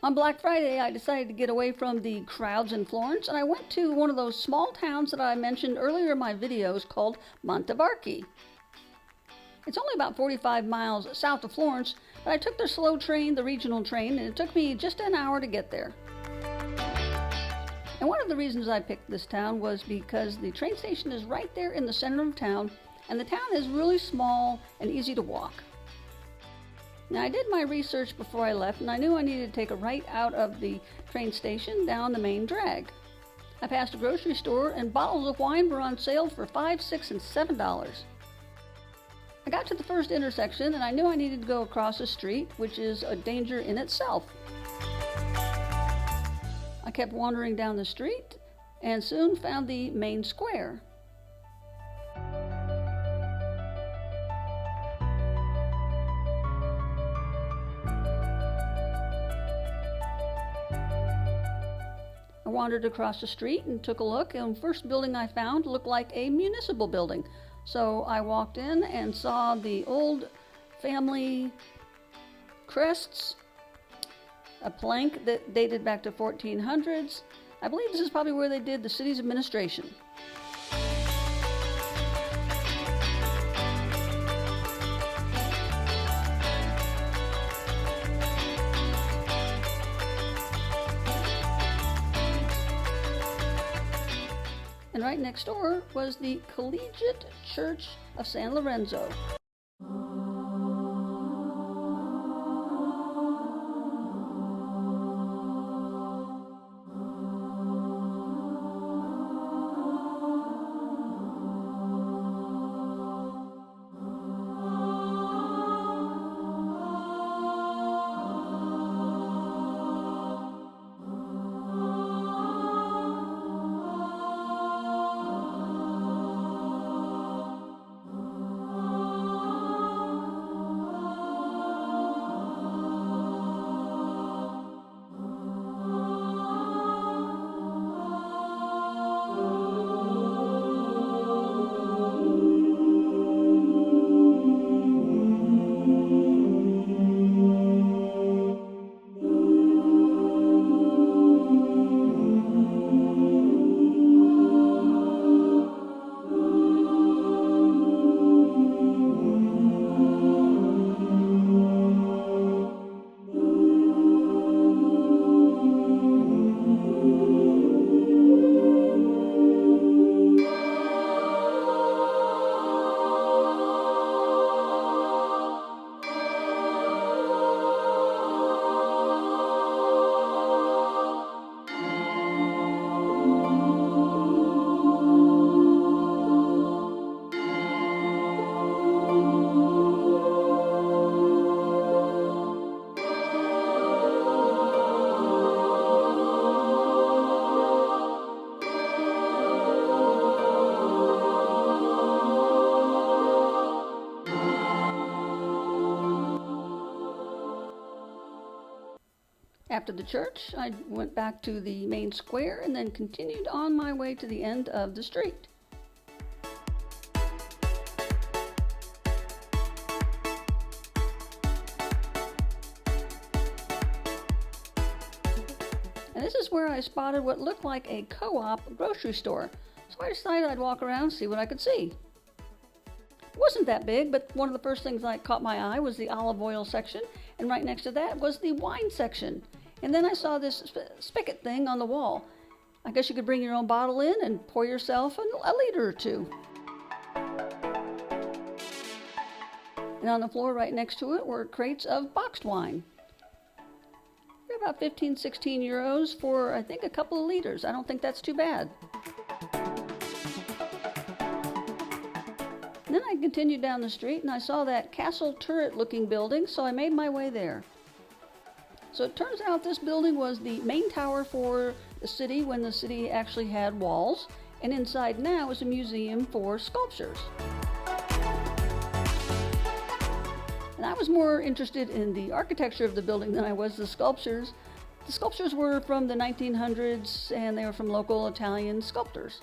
On Black Friday, I decided to get away from the crowds in Florence, and I went to one of those small towns that I mentioned earlier in my videos called Montevarchi. It's only about 45 miles south of Florence, but I took the slow train, the regional train, and it took me just an hour to get there. And one of the reasons I picked this town was because the train station is right there in the center of town, and the town is really small and easy to walk. Now, I did my research before I left, and I knew I needed to take a right out of the train station down the main drag. I passed a grocery store, and bottles of wine were on sale for $5, $6, and $7. I got to the first intersection, and I knew I needed to go across a street, which is a danger in itself. I kept wandering down the street, and soon found the main square. I wandered across the street and took a look, and the first building I found looked like a municipal building. So I walked in and saw the old family crests, a plank that dated back to 1400s. I believe this is probably where they did the city's administration. And right next door was the Collegiate Church of San Lorenzo. After the church, I went back to the main square and then continued on my way to the end of the street. And this is where I spotted what looked like a co-op grocery store. So I decided I'd walk around and see what I could see. It wasn't that big, but one of the first things that caught my eye was the olive oil section, and right next to that was the wine section. And then I saw this spigot thing on the wall. I guess you could bring your own bottle in and pour yourself a liter or two. And on the floor right next to it were crates of boxed wine. They're about 15, 16 euros for, I think, a couple of liters. I don't think that's too bad. And then I continued down the street and I saw that castle turret looking building, so I made my way there. So it turns out this building was the main tower for the city when the city actually had walls, and inside now is a museum for sculptures. And I was more interested in the architecture of the building than I was the sculptures. The sculptures were from the 1900s and they were from local Italian sculptors.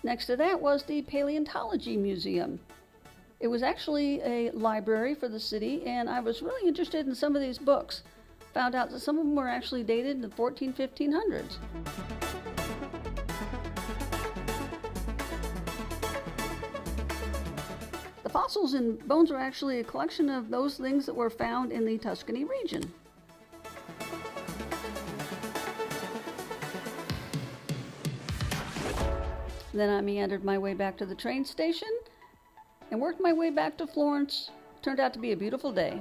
Next to that was the Paleontology Museum. It was actually a library for the city, and I was really interested in some of these books. Found out that some of them were actually dated in the 1500s. The fossils and bones are actually a collection of those things that were found in the Tuscany region. Then I meandered my way back to the train station and worked my way back to Florence. Turned out to be a beautiful day.